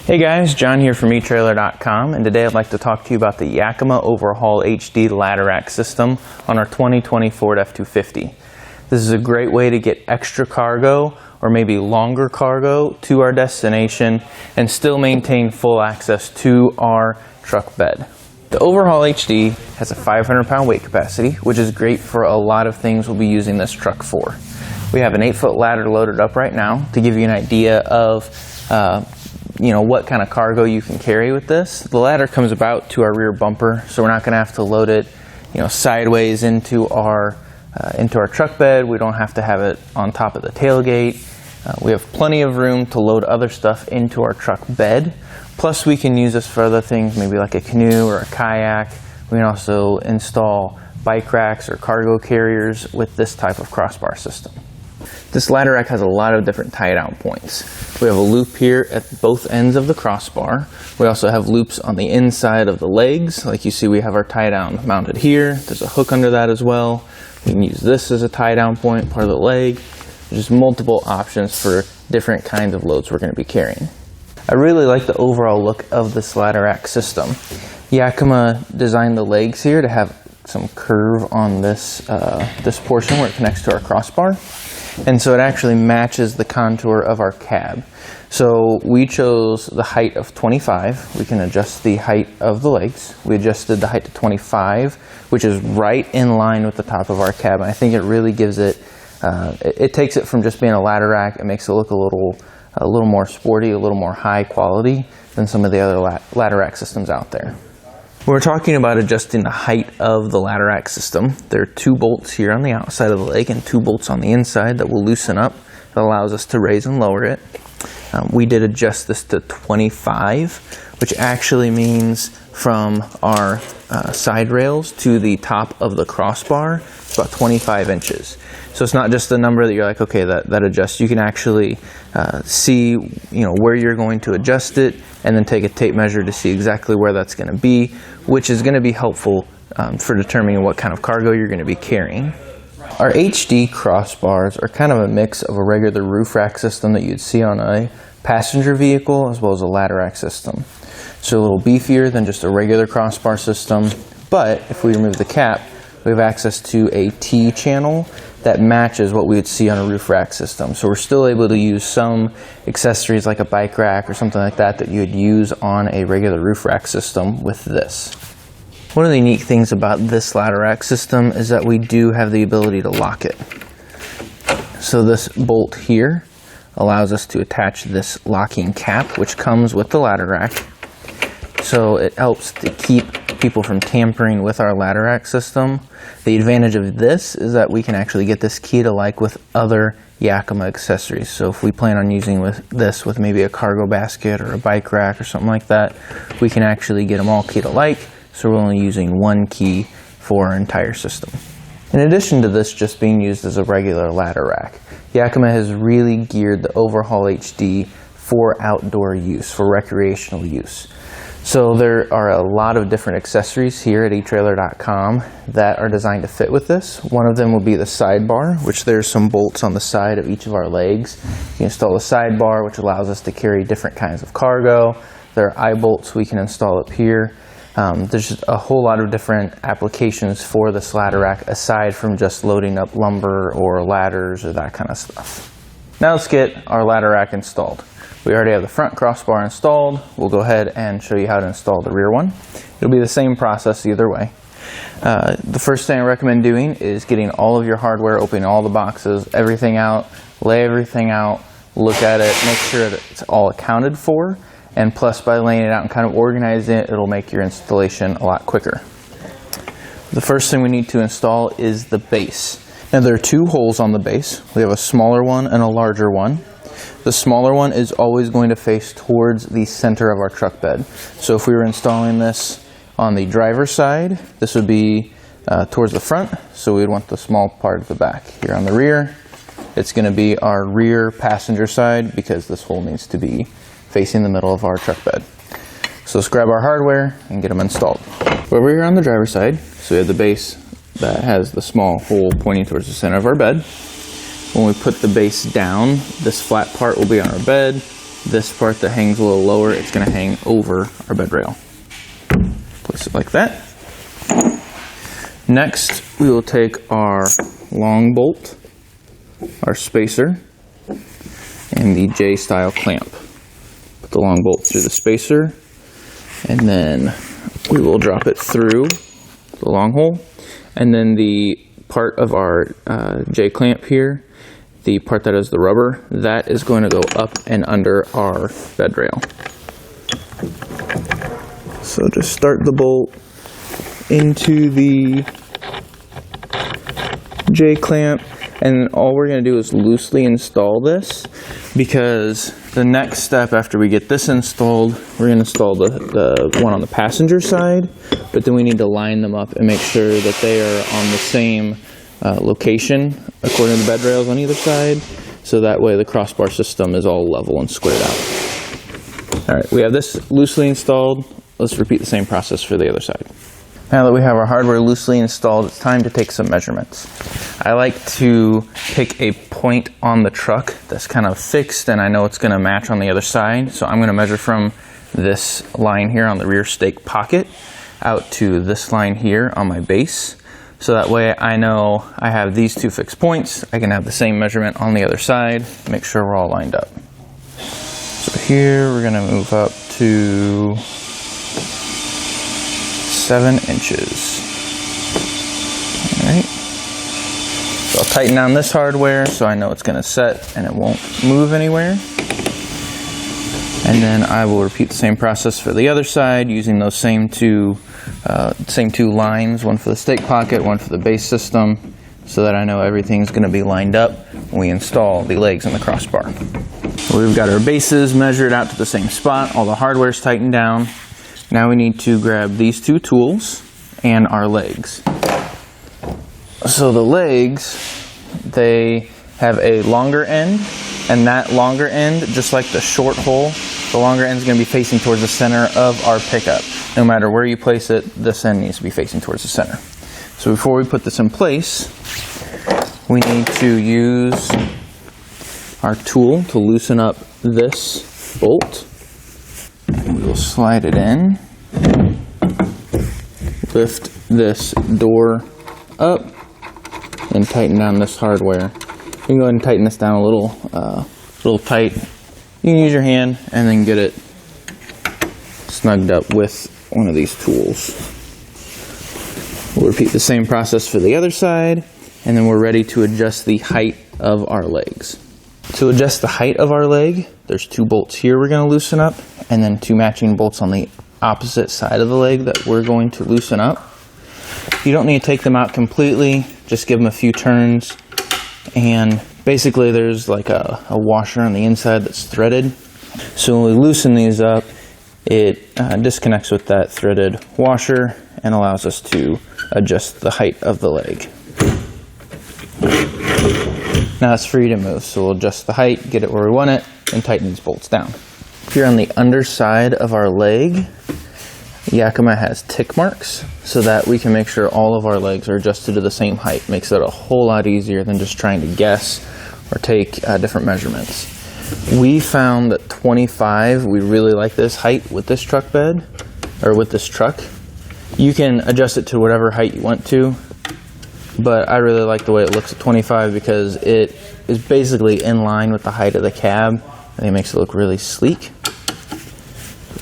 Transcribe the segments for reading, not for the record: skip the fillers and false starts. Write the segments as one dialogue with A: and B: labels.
A: Hey guys, John here from eTrailer.com, and today I'd like to talk to you about the Yakima OverHaul HD ladder rack system on our 2020 Ford F-250. This is a great way to get extra cargo or maybe longer cargo to our destination and still maintain full access to our truck bed. The OverHaul HD has a 500-pound weight capacity, which is great for a lot of things we'll be using this truck for. We have an 8-foot ladder loaded up right now to give you an idea of what kind of cargo you can carry with this. The ladder comes about to our rear bumper, so we're not going to have to load it sideways into our truck bed. We don't have to have it on top of the tailgate. We have plenty of room to load other stuff into our truck bed. Plus we can use this for other things, maybe like a canoe or a kayak. We can also install bike racks or cargo carriers with this type of crossbar system. This ladder rack has a lot of different tie-down points. We have a loop here at both ends of the crossbar. We also have loops on the inside of the legs. Like you see, we have our tie-down mounted here. There's a hook under that as well. We can use this as a tie-down point, part of the leg. There's just multiple options for different kinds of loads we're going to be carrying. I really like the overall look of this ladder rack system. Yakima designed the legs here to have some curve on this portion where it connects to our crossbar. And so it actually matches the contour of our cab. So we chose the height of 25. We can adjust the height of the legs. We adjusted the height to 25, which is right in line with the top of our cab. And I think it really gives it, it takes it from just being a ladder rack. It makes it look a little more sporty, a little more high quality than some of the other ladder rack systems out there. We're talking about adjusting the height of the ladder rack system. There are 2 bolts here on the outside of the leg and 2 bolts on the inside that will loosen up. That allows us to raise and lower it. We did adjust this to 25, which actually means from our side rails to the top of the crossbar, it's about 25 inches. So it's not just a number that you're like, okay, that adjusts. You can actually see where you're going to adjust it and then take a tape measure to see exactly where that's going to be, which is going to be helpful for determining what kind of cargo you're going to be carrying. Our HD crossbars are kind of a mix of a regular roof rack system that you'd see on a passenger vehicle as well as a ladder rack system. So a little beefier than just a regular crossbar system, but if we remove the cap, we have access to a T-channel that matches what we would see on a roof rack system. So we're still able to use some accessories like a bike rack or something like that you would use on a regular roof rack system with this. One of the unique things about this ladder rack system is that we do have the ability to lock it. So this bolt here allows us to attach this locking cap, which comes with the ladder rack. So it helps to keep people from tampering with our ladder rack system. The advantage of this is that we can actually get this key to like with other Yakima accessories. So if we plan on using this with maybe a cargo basket or a bike rack or something like that, we can actually get them all key to like, so we're only using one key for our entire system. In addition to this just being used as a regular ladder rack, Yakima has really geared the OverHaul HD for outdoor use, for recreational use. So there are a lot of different accessories here at eTrailer.com that are designed to fit with this. One of them will be the sidebar, which there's some bolts on the side of each of our legs. You can install the sidebar, which allows us to carry different kinds of cargo. There are eye bolts we can install up here. There's just a whole lot of different applications for this ladder rack aside from just loading up lumber or ladders or that kind of stuff. Now let's get our ladder rack installed. We already have the front crossbar installed. We'll go ahead and show you how to install the rear one. It'll be the same process either way. The first thing I recommend doing is getting all of your hardware, opening all the boxes, everything out, lay everything out, look at it, make sure that it's all accounted for, and plus by laying it out and kind of organizing it, it'll make your installation a lot quicker. The first thing we need to install is the base. Now there are 2 holes on the base. We have a smaller one and a larger one. The smaller one is always going to face towards the center of our truck bed. So if we were installing this on the driver's side, this would be towards the front, so we would want the small part at the back. Here on the rear, it's going to be our rear passenger side because this hole needs to be facing the middle of our truck bed. So let's grab our hardware and get them installed. Over here on the driver's side, so we have the base that has the small hole pointing towards the center of our bed. When we put the base down, this flat part will be on our bed. this part that hangs a little lower, it's going to hang over our bed rail. Place it like that. Next, we will take our long bolt, our spacer, and the J-style clamp. Put the long bolt through the spacer, and then we will drop it through the long hole. And then the part of our J-clamp here, the part that is the rubber, that is going to go up and under our bed rail. So just start the bolt into the J-clamp, and all we're going to do is loosely install this, because the next step after we get this installed, we're going to install the one on the passenger side, but then we need to line them up and make sure that they are on the same location according to the bed rails on either side, so that way the crossbar system is all level and squared out. Alright, we have this loosely installed. Let's repeat the same process for the other side. Now that we have our hardware loosely installed, it's time to take some measurements. I like to pick a point on the truck that's kind of fixed and I know it's going to match on the other side. So I'm going to measure from this line here on the rear stake pocket out to this line here on my base. So that way I know I have these two fixed points. I can have the same measurement on the other side, make sure we're all lined up. So here we're going to move up to 7 inches. Alright. So I'll tighten down this hardware so I know it's going to set and it won't move anywhere. And then I will repeat the same process for the other side using those same two lines, one for the stake pocket, one for the base system, so that I know everything's going to be lined up when we install the legs and the crossbar. We've got our bases measured out to the same spot, all the hardware's tightened down. Now we need to grab these two tools and our legs. So the legs, they have a longer end, and that longer end, just like the short hole, the longer end is going to be facing towards the center of our pickup. No matter where you place it, this end needs to be facing towards the center. So before we put this in place, we need to use our tool to loosen up this bolt. We will slide it in, lift this door up, and tighten down this hardware. You can go ahead and tighten this down a little tight. You can use your hand and then get it snugged up with one of these tools. We'll repeat the same process for the other side, and then we're ready to adjust the height of our legs. To adjust the height of our leg, there's two bolts here we're going to loosen up, and then two matching bolts on the opposite side of the leg that we're going to loosen up. You don't need to take them out completely, just give them a few turns, and basically there's like a washer on the inside that's threaded. So when we loosen these up, it disconnects with that threaded washer and allows us to adjust the height of the leg. Now it's free to move, so we'll adjust the height, get it where we want it, and tighten these bolts down. Here on the underside of our leg, Yakima has tick marks so that we can make sure all of our legs are adjusted to the same height. Makes it a whole lot easier than just trying to guess or take different measurements. We found that 25, we really like this height with this truck bed, or with this truck. You can adjust it to whatever height you want to, but I really like the way it looks at 25 because it is basically in line with the height of the cab. I think it makes it look really sleek.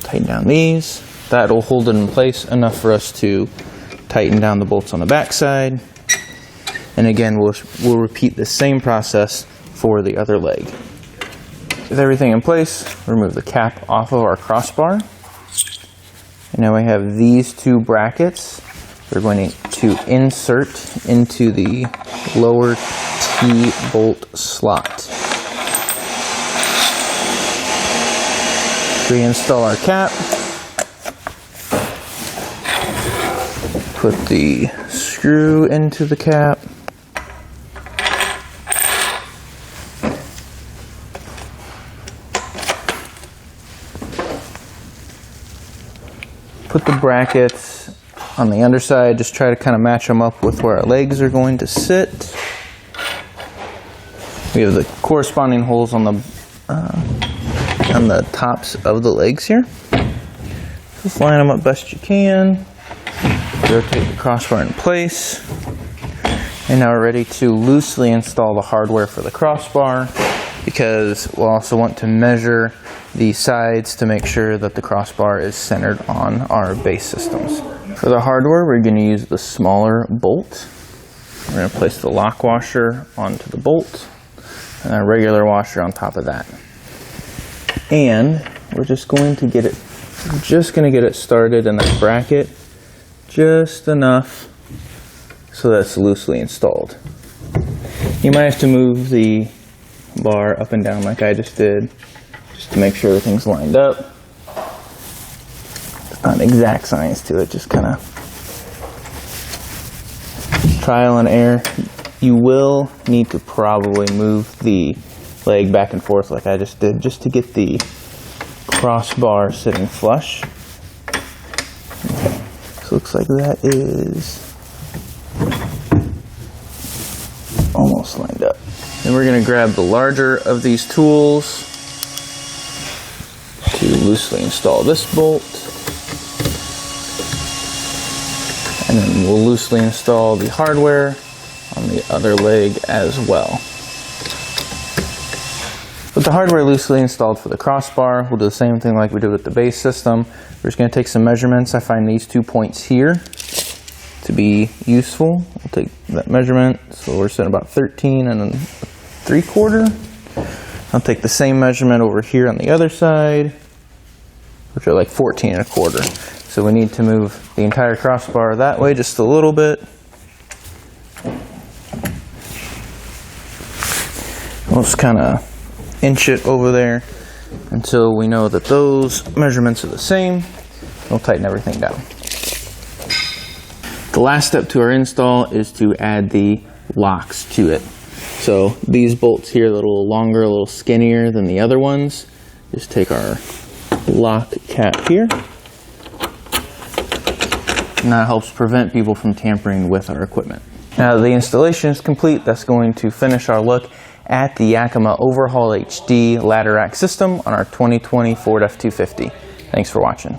A: Tighten down these. That'll hold it in place enough for us to tighten down the bolts on the back side. And again, we'll repeat the same process for the other leg. With everything in place, remove the cap off of our crossbar. And now we have these two brackets. We're going to insert into the lower T-bolt slot. Reinstall our cap. Put the screw into the cap. Put the brackets on the underside, just try to kind of match them up with where our legs are going to sit. We have the corresponding holes on the on the tops of the legs here. Just line them up best you can. Rotate the crossbar in place. And now we're ready to loosely install the hardware for the crossbar, because we'll also want to measure the sides to make sure that the crossbar is centered on our base systems. For the hardware, we're going to use the smaller bolt. We're going to place the lock washer onto the bolt and a regular washer on top of that. And we're just going to get it started in that bracket just enough so that it's loosely installed. You might have to move the bar up and down like I just did, just to make sure everything's lined up. It's not an exact science to it, just kind of trial and error. You will need to probably move the leg back and forth like I just did, just to get the crossbar sitting flush. So looks like that is almost lined up. Then we're going to grab the larger of these tools to loosely install this bolt. And then we'll loosely install the hardware on the other leg as well. With the hardware loosely installed for the crossbar, we'll do the same thing like we did with the base system. We're just going to take some measurements. I find these 2 points here to be useful. We'll take that measurement. So we're sitting about 13 and 3/4. I'll take the same measurement over here on the other side, which are like 14 1/4. So we need to move the entire crossbar that way just a little bit. We'll just kind of inch it over there until we know that those measurements are the same. We'll tighten everything down. The last step to our install is to add the locks to it. So these bolts here, a little longer, a little skinnier than the other ones. Just take our lock cap here. And that helps prevent people from tampering with our equipment. Now the installation is complete. That's going to finish our look at the Yakima OverHaul HD ladder rack system on our 2020 Ford F-250. Thanks for watching.